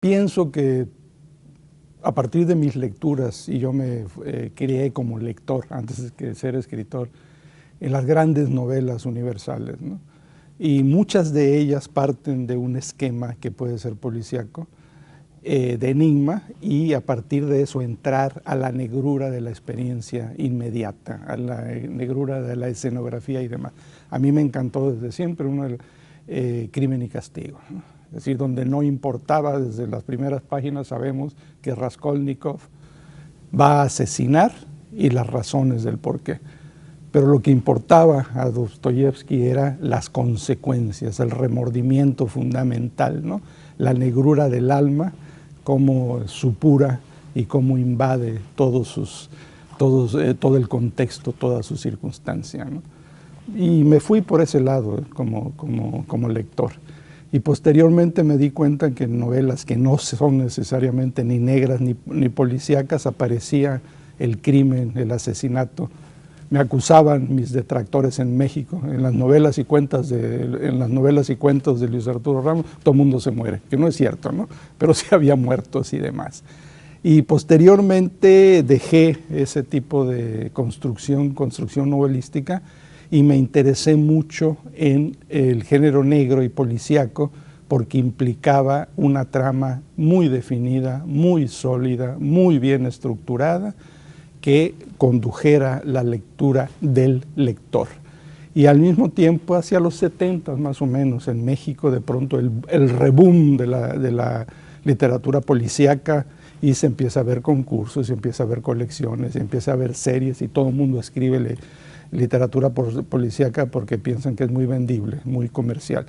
Pienso que a partir de mis lecturas, y yo me crié como lector antes de ser escritor, en las grandes novelas universales, ¿no? Y muchas de ellas parten de un esquema que puede ser policíaco, de enigma, y a partir de eso entrar a la negrura de la experiencia inmediata, a la negrura de la escenografía y demás. A mí me encantó desde siempre Crimen y Castigo, ¿no? Es decir, donde no importaba, desde las primeras páginas sabemos que Raskolnikov va a asesinar y las razones del porqué. Pero lo que importaba a Dostoyevsky era las consecuencias, el remordimiento fundamental, ¿no? La negrura del alma, cómo supura y cómo invade todo el contexto, toda su circunstancia, ¿no? Y me fui por ese lado como lector. Y posteriormente me di cuenta que en novelas que no son necesariamente ni negras ni policíacas aparecía el crimen, el asesinato. Me acusaban mis detractores en México, en las novelas y cuentos de Luis Arturo Ramos, todo el mundo se muere, que no es cierto, ¿no? Pero sí había muertos y demás. Y posteriormente dejé ese tipo de construcción novelística, y me interesé mucho en el género negro y policíaco porque implicaba una trama muy definida, muy sólida, muy bien estructurada, que condujera la lectura del lector. Y al mismo tiempo, hacia los 70 más o menos, en México, de pronto el reboom de la literatura policíaca, y se empieza a ver concursos, se empieza a ver colecciones, se empieza a ver series, y todo el mundo escribe literatura policíaca porque piensan que es muy vendible, muy comercial.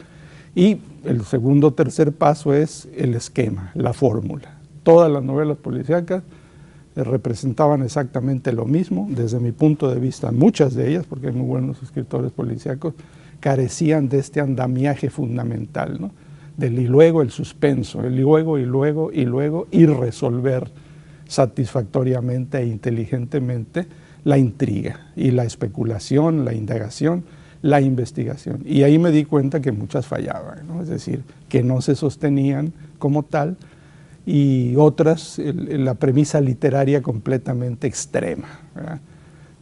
Y el segundo o tercer paso es el esquema, la fórmula. Todas las novelas policíacas representaban exactamente lo mismo. Desde mi punto de vista, muchas de ellas, porque hay muy buenos escritores policíacos, carecían de este andamiaje fundamental, ¿no? Del y luego el suspenso, el y luego, y resolver satisfactoriamente e inteligentemente la intriga y la especulación, la indagación, la investigación. Y ahí me di cuenta que muchas fallaban, ¿no? Es decir, que no se sostenían como tal, y otras, la premisa literaria completamente extrema, ¿verdad?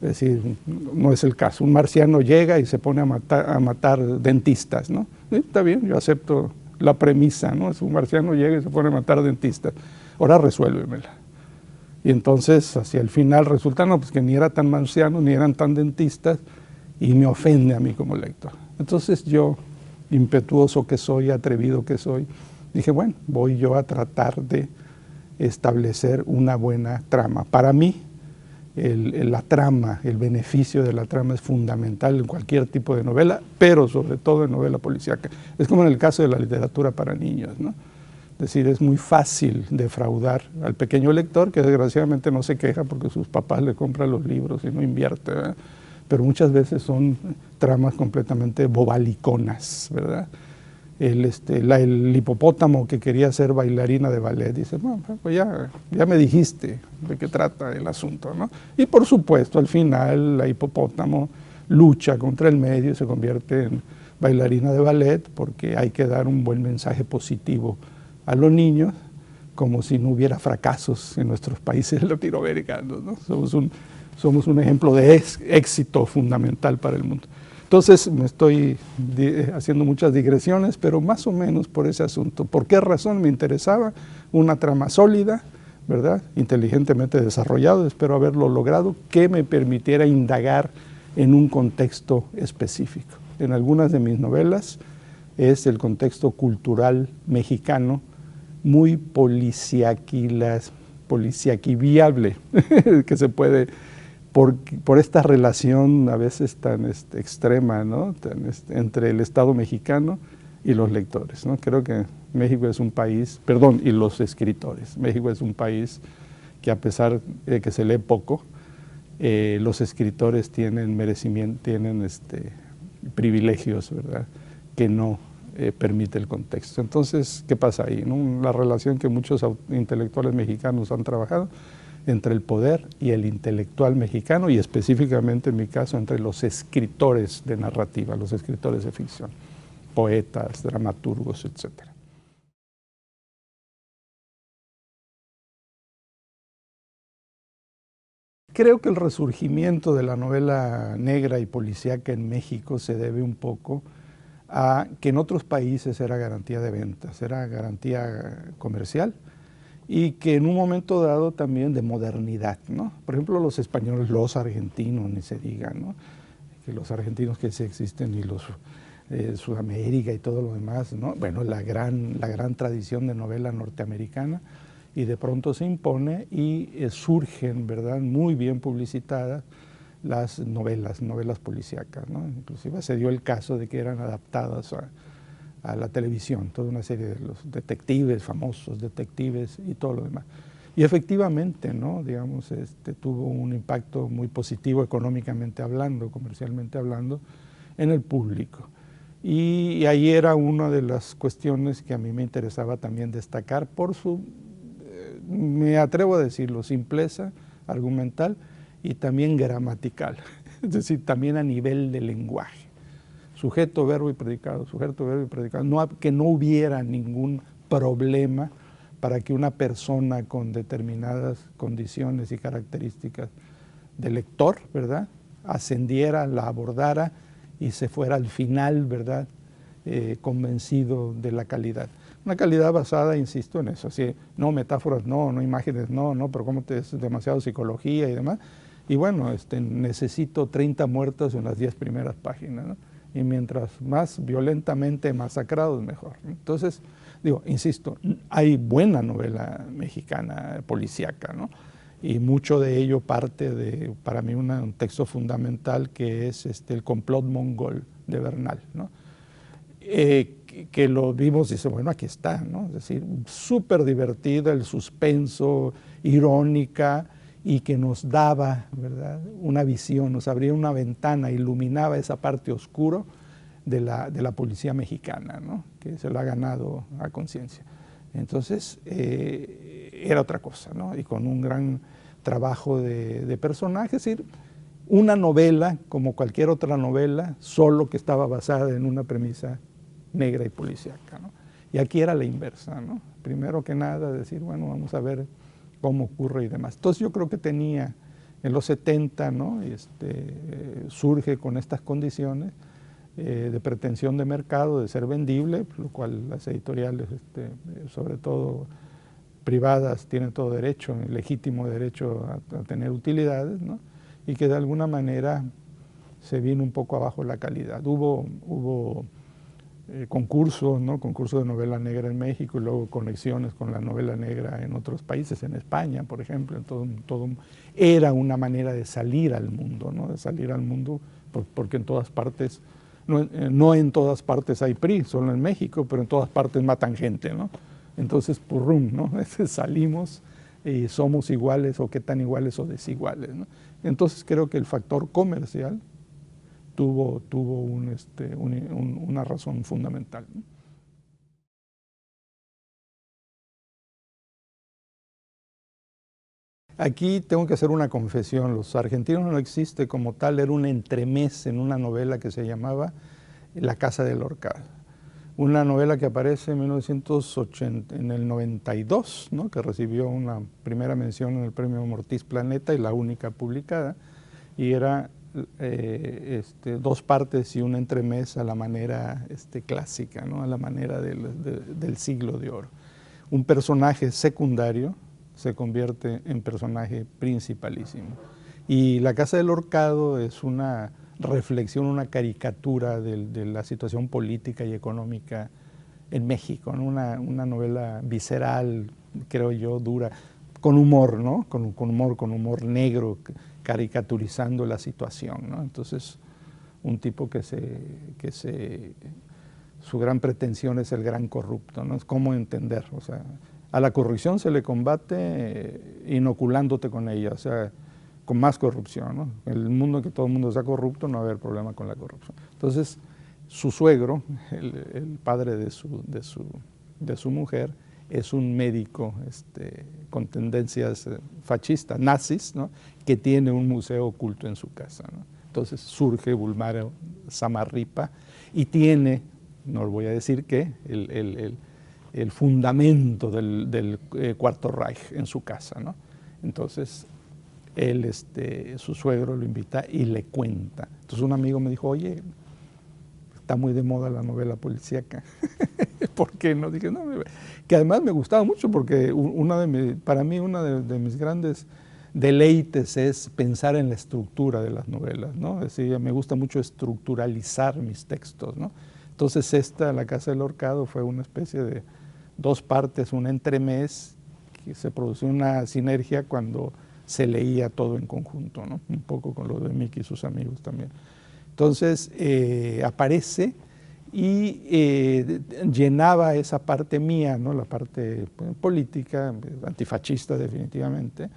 Es decir, no es el caso. Un marciano llega y se pone a matar dentistas, ¿no? Está bien, yo acepto la premisa, ¿no? Un marciano llega y se pone a matar dentistas. Ahora resuélvemela. Y entonces, hacia el final, resulta no, pues que ni era tan marciano, ni eran tan dentistas, y me ofende a mí como lector. Entonces yo, impetuoso que soy, atrevido que soy, dije, bueno, voy yo a tratar de establecer una buena trama. Para mí, la trama, el beneficio de la trama es fundamental en cualquier tipo de novela, pero sobre todo en novela policíaca. Es como en el caso de la literatura para niños, ¿no? Es decir, es muy fácil defraudar al pequeño lector, que desgraciadamente no se queja porque sus papás le compran los libros y no invierte, ¿verdad? Pero muchas veces son tramas completamente bobaliconas, ¿verdad? El hipopótamo que quería ser bailarina de ballet, dice, bueno, pues ya me dijiste de qué trata el asunto, ¿no? Y por supuesto, al final, la hipopótamo lucha contra el medio y se convierte en bailarina de ballet porque hay que dar un buen mensaje positivo a los niños, como si no hubiera fracasos en nuestros países latinoamericanos, ¿no? Somos un ejemplo de éxito fundamental para el mundo. Entonces me estoy haciendo muchas digresiones, pero más o menos por ese asunto. ¿Por qué razón me interesaba una trama sólida, ¿verdad? Inteligentemente desarrollado, espero haberlo logrado, que me permitiera indagar en un contexto específico? En algunas de mis novelas es el contexto cultural mexicano, muy policiaquiviable, que se puede, por esta relación a veces tan extrema, ¿no? Entre el Estado mexicano y los lectores, ¿no? Creo que México es un país, y los escritores. México es un país que, a pesar de que se lee poco, los escritores tienen merecimiento, tienen privilegios, ¿verdad?, que no permite el contexto. Entonces, ¿qué pasa ahí, no? La relación que muchos intelectuales mexicanos han trabajado entre el poder y el intelectual mexicano, y específicamente en mi caso entre los escritores de narrativa, los escritores de ficción, poetas, dramaturgos, etcétera. Creo que el resurgimiento de la novela negra y policíaca en México se debe un poco a que en otros países era garantía de ventas, era garantía comercial, y que en un momento dado también de modernidad, ¿no? Por ejemplo, los españoles, los argentinos, ni se diga, ¿no? Que los argentinos que sí existen y los Sudamérica y todo lo demás, ¿no? Bueno, la gran tradición de novela norteamericana, y de pronto se impone y surgen, ¿verdad?, muy bien publicitadas las novelas policíacas, ¿no? Inclusive se dio el caso de que eran adaptadas a la televisión, toda una serie de los detectives, famosos detectives y todo lo demás. Y efectivamente, ¿no?, digamos, tuvo un impacto muy positivo económicamente hablando, comercialmente hablando, en el público. Y ahí era una de las cuestiones que a mí me interesaba también destacar por su, me atrevo a decirlo, simpleza argumental y también gramatical, es decir, también a nivel de lenguaje. Sujeto, verbo y predicado, no, que no hubiera ningún problema para que una persona con determinadas condiciones y características de lector, ¿verdad?, ascendiera, la abordara y se fuera al final, ¿verdad?, convencido de la calidad. Una calidad basada, insisto, en eso, así, no metáforas, no imágenes, no, pero cómo es demasiado psicología y demás. Y bueno, necesito 30 muertos en las 10 primeras páginas, ¿no? Y mientras más violentamente masacrados, mejor. Entonces, digo, insisto, hay buena novela mexicana policíaca, ¿no? Y mucho de ello parte de, para mí, un texto fundamental que es El complot mongol de Bernal, ¿no? Que lo vimos y dice, bueno, aquí está, ¿no? Es decir, súper divertida, el suspenso, irónica, y que nos daba, ¿verdad?, una visión, nos abría una ventana, iluminaba esa parte oscura de la policía mexicana, ¿no?, que se lo ha ganado a conciencia. Entonces, era otra cosa, ¿no?, y con un gran trabajo de personajes, es decir, una novela como cualquier otra novela, solo que estaba basada en una premisa negra y policíaca, ¿no? Y aquí era la inversa, ¿no? Primero que nada decir, bueno, vamos a ver cómo ocurre y demás. Entonces yo creo que tenía en los 70, ¿no?, surge con estas condiciones de pretensión de mercado, de ser vendible, lo cual las editoriales, sobre todo privadas, tienen todo derecho, el legítimo derecho a tener utilidades, ¿no?, y que de alguna manera se vino un poco abajo la calidad. Hubo concursos, ¿no?, concursos de novela negra en México, y luego conexiones con la novela negra en otros países, en España, por ejemplo, era una manera de salir al mundo, ¿no?, de salir al mundo, porque en todas partes, no en todas partes hay PRI, solo en México, pero en todas partes matan gente, ¿no? Entonces, purrum, ¿no? Salimos y somos iguales, o qué tan iguales o desiguales, ¿no? Entonces creo que el factor comercial tuvo una razón fundamental, ¿no? Aquí tengo que hacer una confesión, Los argentinos no existe como tal, era un entremés en una novela que se llamaba La casa del Horcado. Una novela que aparece en 1980, en el 92, ¿no?, que recibió una primera mención en el premio Mortiz Planeta y la única publicada, y era dos partes y un entremés a la manera clásica, ¿no?, a la manera del siglo de oro. Un personaje secundario se convierte en personaje principalísimo. Y La casa del Horcado es una reflexión, una caricatura de la situación política y económica en México, ¿no? Una novela visceral, creo yo, dura, con humor, ¿no? Con humor negro, caricaturizando la situación, ¿no? Entonces, un tipo su gran pretensión es el gran corrupto, ¿no? Es cómo entender, o sea, a la corrupción se le combate inoculándote con ella, o sea, con más corrupción, ¿no? En el mundo que todo el mundo sea corrupto, no va a haber problema con la corrupción. Entonces, su suegro, el padre de su mujer, es un médico con tendencias fascistas, nazis, ¿no?, que tiene un museo oculto en su casa, ¿no? Entonces surge Bulmaro Samarripa y tiene, no lo voy a decir qué, el fundamento del Cuarto Reich en su casa, ¿no? Entonces, su suegro lo invita y le cuenta. Entonces un amigo me dijo, oye, está muy de moda la novela policíaca. ¿Por qué no? Dije, no, que además me gustaba mucho porque para mí una de mis grandes deleites es pensar en la estructura de las novelas, ¿no? Es decir, me gusta mucho estructuralizar mis textos, ¿no? Entonces La Casa del Ahorcado fue una especie de dos partes, un entremés, que se produció una sinergia cuando se leía todo en conjunto, ¿no? Un poco con lo de Mickey y sus amigos también. Entonces aparece y llenaba esa parte mía, ¿no? La parte política, antifascista definitivamente,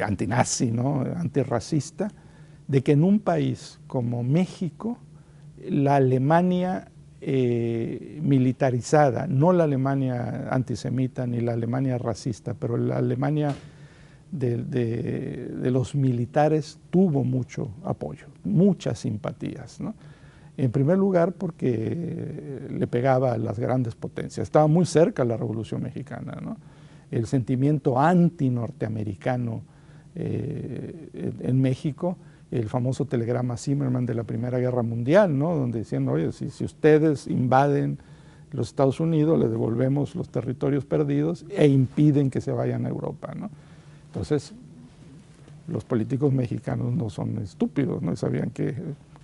antinazi, ¿no? Antirracista, de que en un país como México, la Alemania militarizada, no la Alemania antisemita ni la Alemania racista, pero la Alemania de los militares tuvo mucho apoyo, muchas simpatías, ¿no? En primer lugar porque le pegaba a las grandes potencias, estaba muy cerca la Revolución Mexicana, ¿no? El sentimiento anti-norteamericano en México, el famoso telegrama Zimmerman de la Primera Guerra Mundial, ¿no? Donde decían, oye, si ustedes invaden los Estados Unidos, les devolvemos los territorios perdidos e impiden que se vayan a Europa, ¿no? Entonces, los políticos mexicanos no son estúpidos, ¿no? Sabían que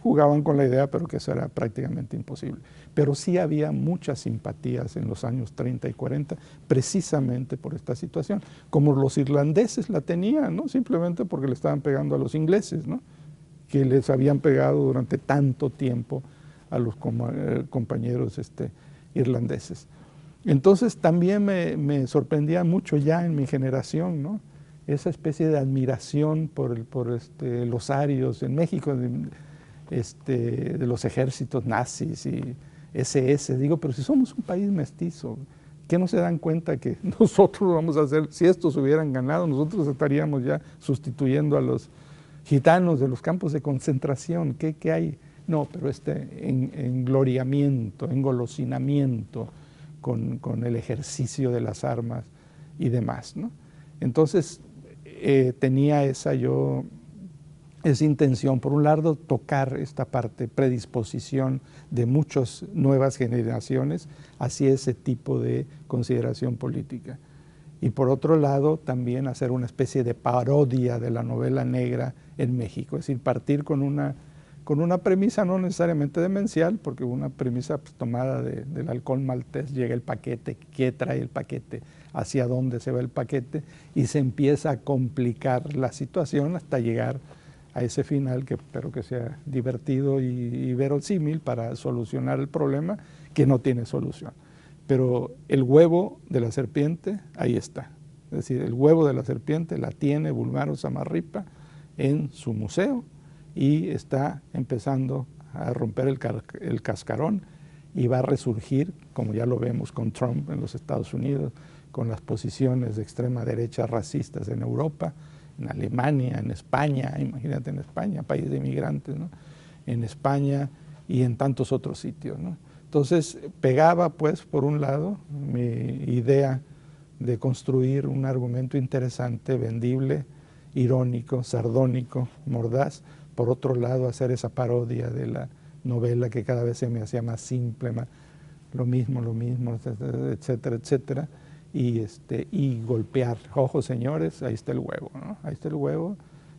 jugaban con la idea, pero que eso era prácticamente imposible. Pero sí había muchas simpatías en los años 30 y 40, precisamente por esta situación, como los irlandeses la tenían, ¿no? Simplemente porque le estaban pegando a los ingleses, ¿no? Que les habían pegado durante tanto tiempo a los compañeros irlandeses. Entonces también me sorprendía mucho ya en mi generación, ¿no? Esa especie de admiración por los arios en México, de los ejércitos nazis y SS. Digo, pero si somos un país mestizo, ¿qué no se dan cuenta que nosotros vamos a hacer? Si estos hubieran ganado, nosotros estaríamos ya sustituyendo a los gitanos de los campos de concentración. ¿Qué hay? No, pero engloriamiento, engolosinamiento con el ejercicio de las armas y demás, ¿no? Entonces, tenía esa intención, por un lado, tocar esta parte, predisposición de muchas nuevas generaciones hacia ese tipo de consideración política. Y por otro lado, también hacer una especie de parodia de la novela negra en México, es decir, partir con una premisa no necesariamente demencial, porque una premisa pues, tomada del halcón maltés, llega el paquete, ¿qué trae el paquete? ¿Hacia dónde se va el paquete? Y se empieza a complicar la situación hasta llegar a ese final que espero que sea divertido y verosímil para solucionar el problema que no tiene solución. Pero el huevo de la serpiente, ahí está. Es decir, el huevo de la serpiente la tiene Bulmaro Samarripa en su museo y está empezando a romper el cascarón y va a resurgir, como ya lo vemos con Trump en los Estados Unidos, con las posiciones de extrema derecha racistas en Europa, en Alemania, en España, imagínate en España, país de inmigrantes, ¿no? En España y en tantos otros sitios, ¿no? Entonces pegaba pues por un lado mi idea de construir un argumento interesante, vendible, irónico, sardónico, mordaz, por otro lado hacer esa parodia de la novela que cada vez se me hacía más simple, más lo mismo, etcétera, etcétera, y golpear, ojo señores, ahí está el huevo, ¿no? Ahí está el huevo,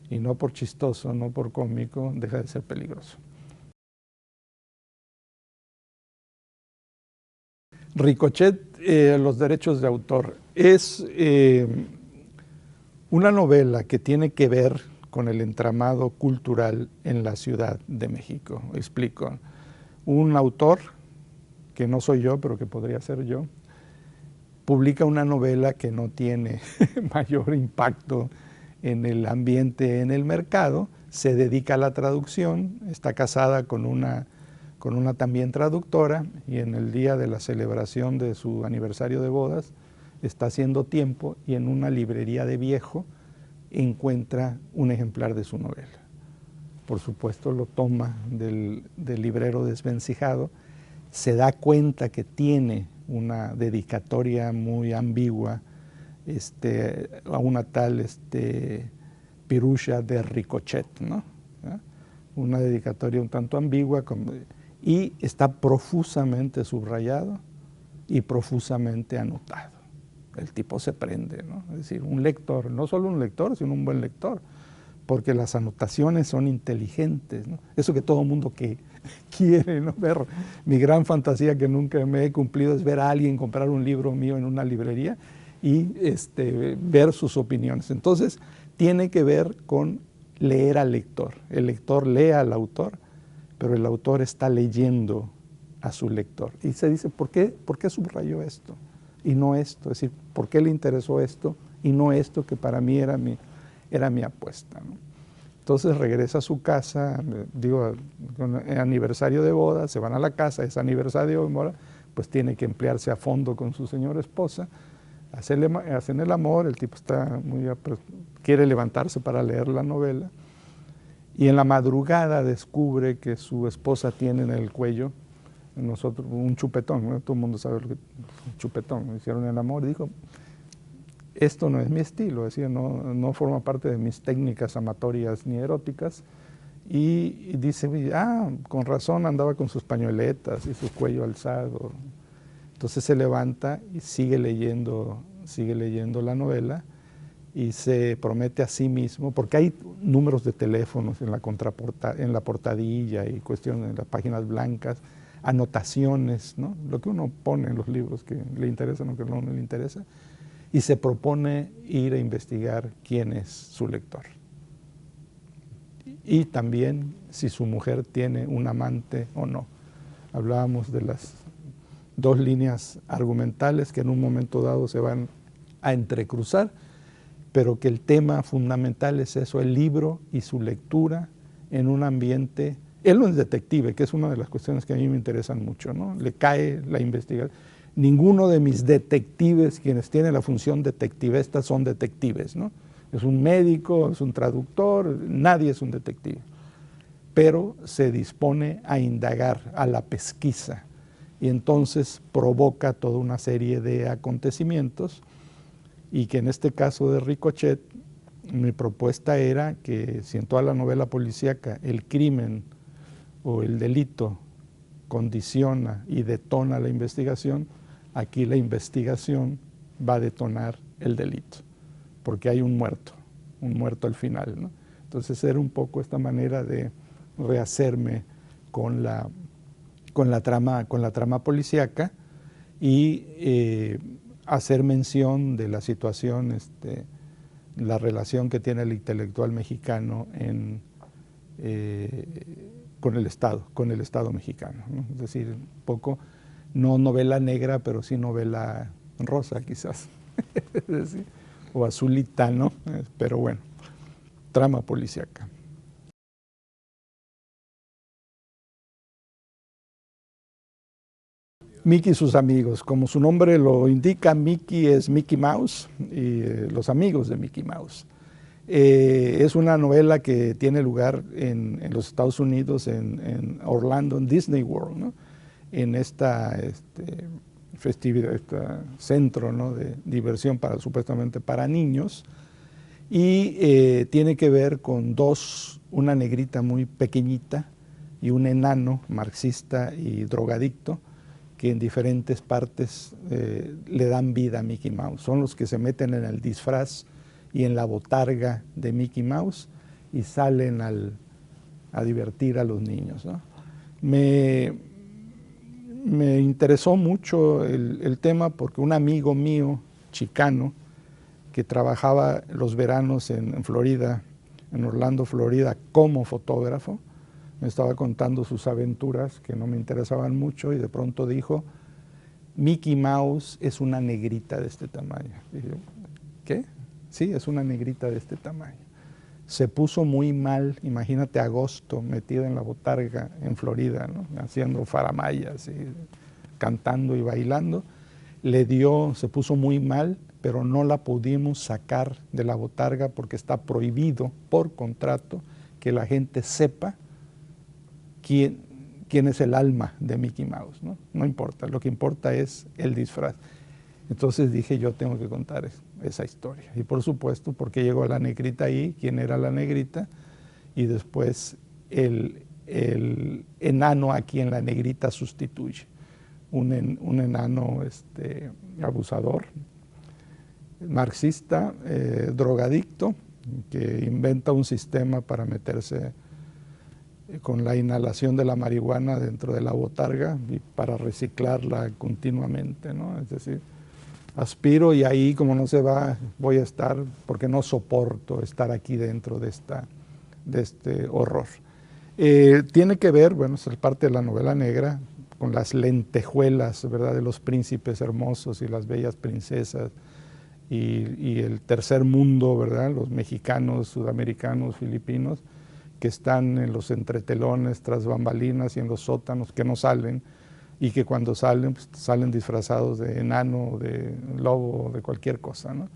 y no por chistoso, no por cómico, deja de ser peligroso. Ricochet, los derechos de autor, es una novela que tiene que ver con el entramado cultural en la Ciudad de México. Explico. Un autor, que no soy yo, pero que podría ser yo, publica una novela que no tiene mayor impacto en el ambiente, en el mercado, se dedica a la traducción, está casada con una también traductora y en el día de la celebración de su aniversario de bodas está haciendo tiempo y en una librería de viejo encuentra un ejemplar de su novela. Por supuesto lo toma del librero desvencijado, se da cuenta que tiene una dedicatoria muy ambigua a una tal Pirusha de Ricochet, ¿no? ¿Ah? Una dedicatoria un tanto ambigua y está profusamente subrayado y profusamente anotado. El tipo se prende, ¿no? Es decir, un lector, no solo un lector, sino un buen lector, porque las anotaciones son inteligentes, ¿no? Eso que todo mundo que quiere, ¿no? Ver. Mi gran fantasía que nunca me he cumplido es ver a alguien comprar un libro mío en una librería y ver sus opiniones. Entonces, tiene que ver con leer al lector. El lector lee al autor, pero el autor está leyendo a su lector. Y se dice, ¿por qué subrayó esto y no esto? Es decir, ¿por qué le interesó esto y no esto que para mí era mi apuesta, ¿no? Entonces regresa a su casa, digo, con aniversario de boda, se van a la casa, es aniversario de boda, pues tiene que emplearse a fondo con su señora esposa, hacen el amor, el tipo está quiere levantarse para leer la novela, y en la madrugada descubre que su esposa tiene en el cuello un chupetón, ¿no? Todo el mundo sabe lo que es un chupetón. Hicieron el amor y dijo, esto no es mi estilo, es decir, no forma parte de mis técnicas amatorias ni eróticas. Y dice, con razón andaba con sus pañoletas y su cuello alzado. Entonces se levanta y sigue leyendo la novela y se promete a sí mismo, porque hay números de teléfonos en la portadilla y cuestiones en las páginas blancas, anotaciones, ¿no? Lo que uno pone en los libros que le interesan o que no le interesa, y se propone ir a investigar quién es su lector. Y también si su mujer tiene un amante o no. Hablábamos de las dos líneas argumentales que en un momento dado se van a entrecruzar, pero que el tema fundamental es eso, el libro y su lectura en un ambiente. Él no es detective, que es una de las cuestiones que a mí me interesan mucho, ¿no? Le cae la investigación. Ninguno de mis detectives, quienes tienen la función detectivesta, son detectives, ¿no? Es un médico, es un traductor, nadie es un detective. Pero se dispone a indagar, a la pesquisa, y entonces provoca toda una serie de acontecimientos, y que en este caso de Ricochet, mi propuesta era que si en toda la novela policíaca el crimen o el delito condiciona y detona la investigación, aquí la investigación va a detonar el delito, porque hay un muerto al final, ¿no? Entonces era un poco esta manera de rehacerme con la trama policíaca y hacer mención de la situación, la relación que tiene el intelectual mexicano con el Estado mexicano, ¿no? Es decir, un poco, no novela negra, pero sí novela rosa quizás, es decir, o azulita, ¿no? Pero bueno, trama policíaca. Mickey y sus amigos, como su nombre lo indica, Mickey es Mickey Mouse y los amigos de Mickey Mouse. Es una novela que tiene lugar en los Estados Unidos, en Orlando, en Disney World, ¿no? En esta festividad, este centro, ¿no?, de diversión supuestamente para niños, y tiene que ver con una negrita muy pequeñita y un enano marxista y drogadicto, que en diferentes partes le dan vida a Mickey Mouse. Son los que se meten en el disfraz y en la botarga de Mickey Mouse y salen a divertir a los niños, ¿no? Me interesó mucho el tema porque un amigo mío, chicano, que trabajaba los veranos en Florida, en Orlando, Florida, como fotógrafo, me estaba contando sus aventuras que no me interesaban mucho y de pronto dijo, Mickey Mouse es una negrita de este tamaño. Y yo, ¿qué? Sí, es una negrita de este tamaño. Se puso muy mal, imagínate agosto, metida en la botarga en Florida, ¿no?, haciendo faramayas y cantando y bailando. Se puso muy mal, pero no la pudimos sacar de la botarga porque está prohibido por contrato que la gente sepa quién es el alma de Mickey Mouse, ¿no? No importa, lo que importa es el disfraz. Entonces dije, yo tengo que contar esa historia. Y por supuesto, porque llegó la negrita ahí, quién era la negrita, y después el enano a quien la negrita sustituye. Un enano abusador, marxista, drogadicto, que inventa un sistema para meterse con la inhalación de la marihuana dentro de la botarga y para reciclarla continuamente, ¿no? Es decir, aspiro y ahí como no se va, voy a estar porque no soporto estar aquí dentro de este horror. Tiene que ver, bueno, es parte de la novela negra, con las lentejuelas, ¿verdad?, de los príncipes hermosos y las bellas princesas y el tercer mundo, ¿verdad?, los mexicanos, sudamericanos, filipinos, que están en los entretelones, tras bambalinas y en los sótanos, que no salen, y que cuando salen, pues, salen disfrazados de enano, de lobo, de cualquier cosa, ¿no?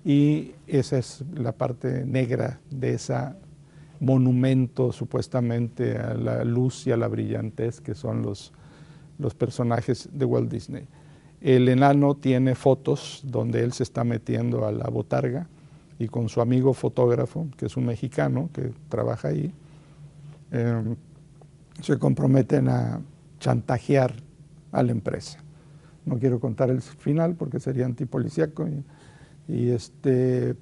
Y esa es la parte negra de ese monumento supuestamente a la luz y a la brillantez que son los personajes de Walt Disney. El enano tiene fotos donde él se está metiendo a la botarga y con su amigo fotógrafo, que es un mexicano que trabaja ahí, se comprometen a chantajear a la empresa. No quiero contar el final porque sería antipolicíaco,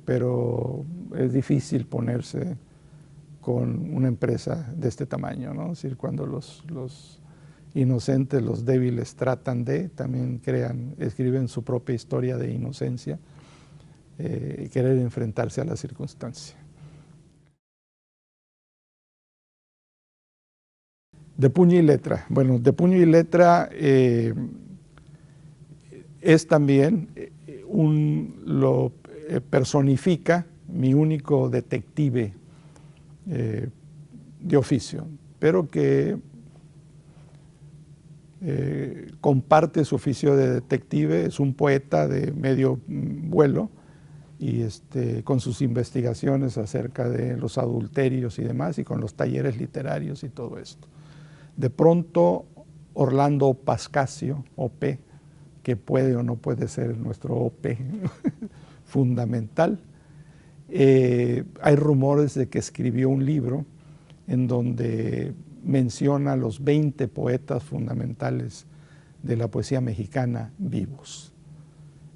pero es difícil ponerse con una empresa de este tamaño, ¿no? Es decir, cuando los inocentes, los débiles tratan de, también escriben su propia historia de inocencia, y querer enfrentarse a la circunstancia. De puño y letra. Bueno, de puño y letra es también lo personifica mi único detective de oficio, pero que comparte su oficio de detective, es un poeta de medio vuelo y con sus investigaciones acerca de los adulterios y demás, y con los talleres literarios y todo esto. De pronto, Orlando Pascasio, OP, que puede o no puede ser nuestro OP fundamental, hay rumores de que escribió un libro en donde menciona los 20 poetas fundamentales de la poesía mexicana vivos.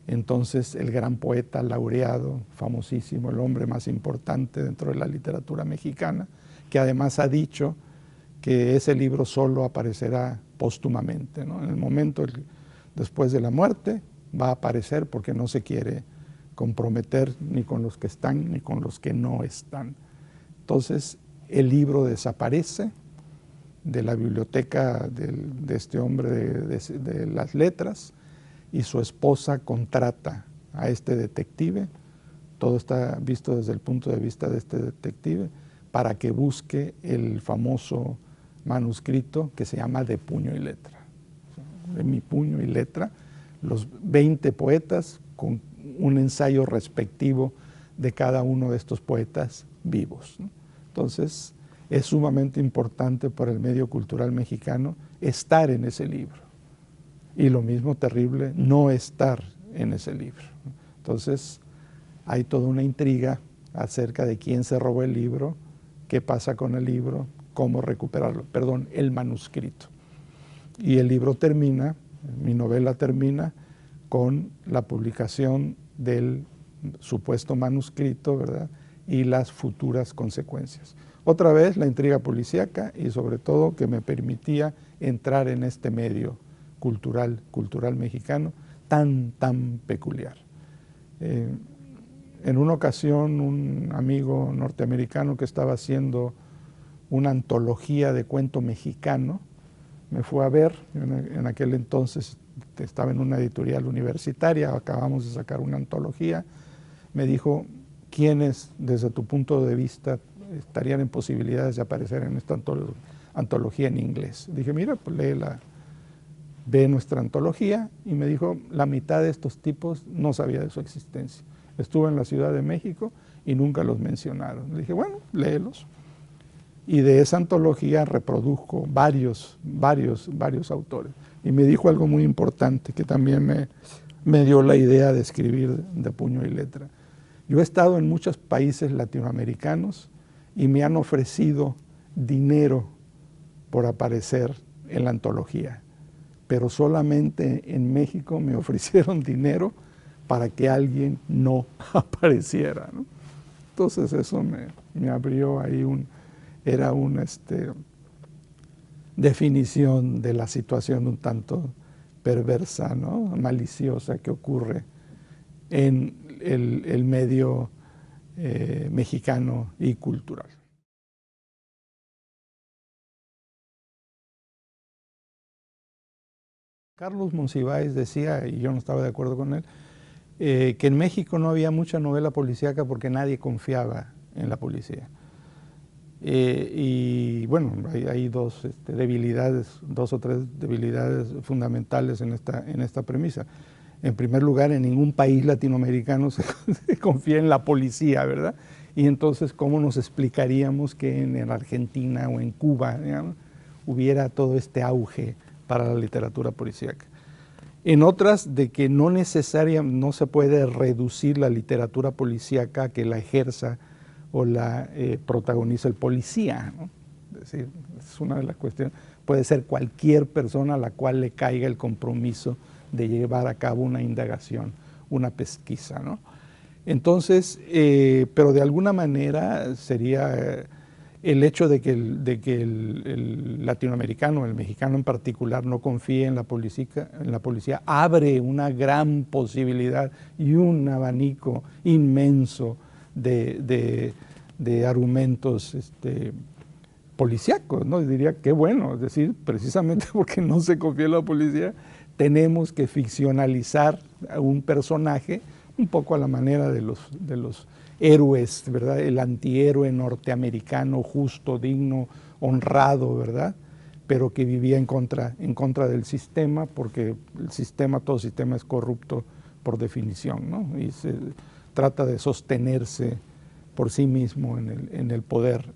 Entonces, el gran poeta laureado, famosísimo, el hombre más importante dentro de la literatura mexicana, que además ha dicho que ese libro solo aparecerá póstumamente, ¿no? En el momento después de la muerte va a aparecer porque no se quiere comprometer ni con los que están ni con los que no están. Entonces, el libro desaparece de la biblioteca de este hombre de las letras y su esposa contrata a este detective, todo está visto desde el punto de vista de este detective, para que busque el famoso manuscrito que se llama De puño y letra. De mi puño y letra, los 20 poetas con un ensayo respectivo de cada uno de estos poetas vivos, ¿no? Entonces, es sumamente importante para el medio cultural mexicano estar en ese libro. Y lo mismo terrible, no estar en ese libro. Entonces, hay toda una intriga acerca de quién se robó el libro, qué pasa con el libro, cómo recuperarlo, perdón, el manuscrito. Y el libro termina, mi novela termina, con la publicación del supuesto manuscrito, ¿verdad?, y las futuras consecuencias. Otra vez la intriga policíaca y sobre todo que me permitía entrar en este medio cultural mexicano tan peculiar. En una ocasión un amigo norteamericano que estaba haciendo una antología de cuento mexicano me fue a ver, en aquel entonces estaba en una editorial universitaria, acabamos de sacar una antología, me dijo, ¿quiénes desde tu punto de vista estarían en posibilidades de aparecer en esta antología en inglés? Dije, mira, pues ve nuestra antología, y me dijo, la mitad de estos tipos no sabía de su existencia. Estuve en la Ciudad de México y nunca los mencionaron. Le dije, bueno, léelos. Y de esa antología reprodujo varios autores. Y me dijo algo muy importante que también me dio la idea de escribir de puño y letra. Yo he estado en muchos países latinoamericanos y me han ofrecido dinero por aparecer en la antología, pero solamente en México me ofrecieron dinero para que alguien no apareciera, ¿no? Entonces eso me abrió ahí era una definición de la situación un tanto perversa, ¿no? Maliciosa que ocurre en el medio mexicano y cultural. Carlos Monsiváis decía, y yo no estaba de acuerdo con él, que en México no había mucha novela policíaca porque nadie confiaba en la policía. Y bueno, hay dos debilidades, dos o tres debilidades fundamentales en esta premisa. En primer lugar, en ningún país latinoamericano se confía en la policía, ¿verdad? Y entonces, ¿cómo nos explicaríamos que en Argentina o en Cuba, digamos, hubiera todo este auge para la literatura policíaca? En otras, de que no se puede reducir la literatura policíaca que la ejerza o la protagoniza el policía, ¿no? Es decir, es una de las cuestiones. Puede ser cualquier persona a la cual le caiga el compromiso de llevar a cabo una indagación, una pesquisa, ¿no? Entonces, pero de alguna manera sería el hecho de que el latinoamericano, el mexicano en particular, no confíe en la policía, abre una gran posibilidad y un abanico inmenso de argumentos policíacos, ¿no? Diría, qué bueno, es decir, precisamente porque no se confía en la policía, tenemos que ficcionalizar a un personaje un poco a la manera de los héroes, ¿verdad? El antihéroe norteamericano, justo, digno, honrado, ¿verdad? Pero que vivía en contra del sistema, porque todo sistema es corrupto por definición, ¿no? Y se trata de sostenerse por sí mismo en el poder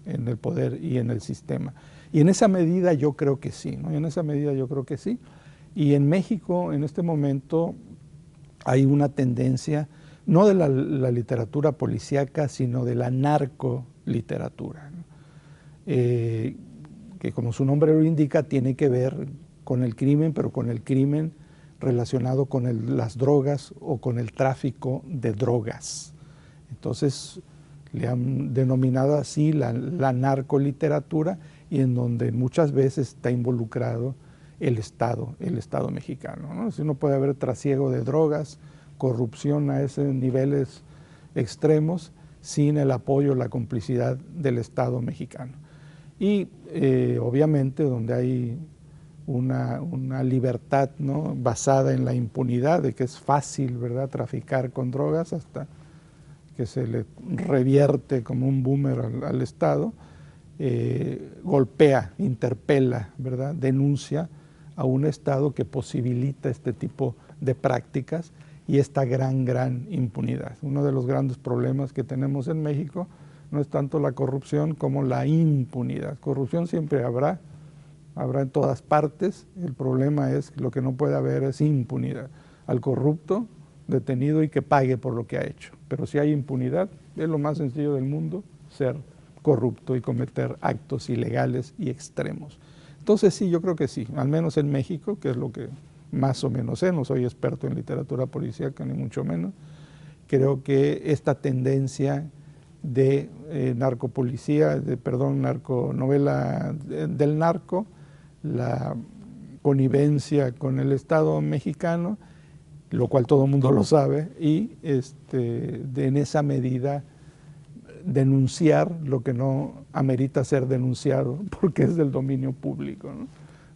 y en el sistema. Y en esa medida yo creo que sí, ¿no? En esa medida yo creo que sí. Y en México, en este momento, hay una tendencia, no de la literatura policíaca, sino de la narcoliteratura, ¿no? Que como su nombre lo indica, tiene que ver con el crimen, pero con el crimen relacionado con las drogas o con el tráfico de drogas. Entonces, le han denominado así la narcoliteratura, y en donde muchas veces está involucrado el Estado mexicano, ¿no? Si no puede haber trasiego de drogas, corrupción a esos niveles extremos, sin el apoyo, la complicidad del Estado mexicano. Y obviamente donde hay una libertad, ¿no?, basada en la impunidad, de que es fácil, ¿verdad?, traficar con drogas hasta que se le revierte como un boomerang al Estado, golpea, interpela, ¿verdad?, denuncia a un Estado que posibilita este tipo de prácticas y esta gran impunidad. Uno de los grandes problemas que tenemos en México no es tanto la corrupción como la impunidad. Corrupción siempre habrá en todas partes. El problema es que lo que no puede haber es impunidad. Al corrupto, detenido y que pague por lo que ha hecho. Pero si hay impunidad, es lo más sencillo del mundo ser corrupto y cometer actos ilegales y extremos. Entonces sí, yo creo que sí, al menos en México, que es lo que más o menos sé, no soy experto en literatura policíaca ni mucho menos, creo que esta tendencia de narconovela del narco, la connivencia con el Estado mexicano, lo cual todo el mundo lo sabe, y en esa medida denunciar lo que no amerita ser denunciado porque es del dominio público, ¿no?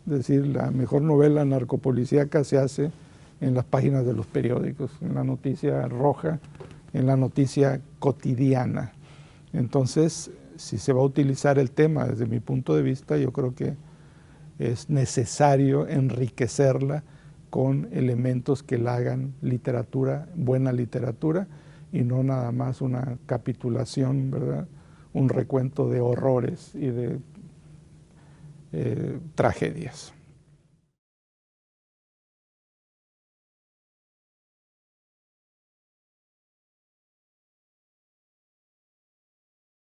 Es decir, la mejor novela narcopolicíaca se hace en las páginas de los periódicos, en la noticia roja, en la noticia cotidiana. Entonces, si se va a utilizar el tema desde mi punto de vista, yo creo que es necesario enriquecerla con elementos que la hagan literatura, buena literatura, y no nada más una capitulación, ¿verdad?, un recuento de horrores y de tragedias.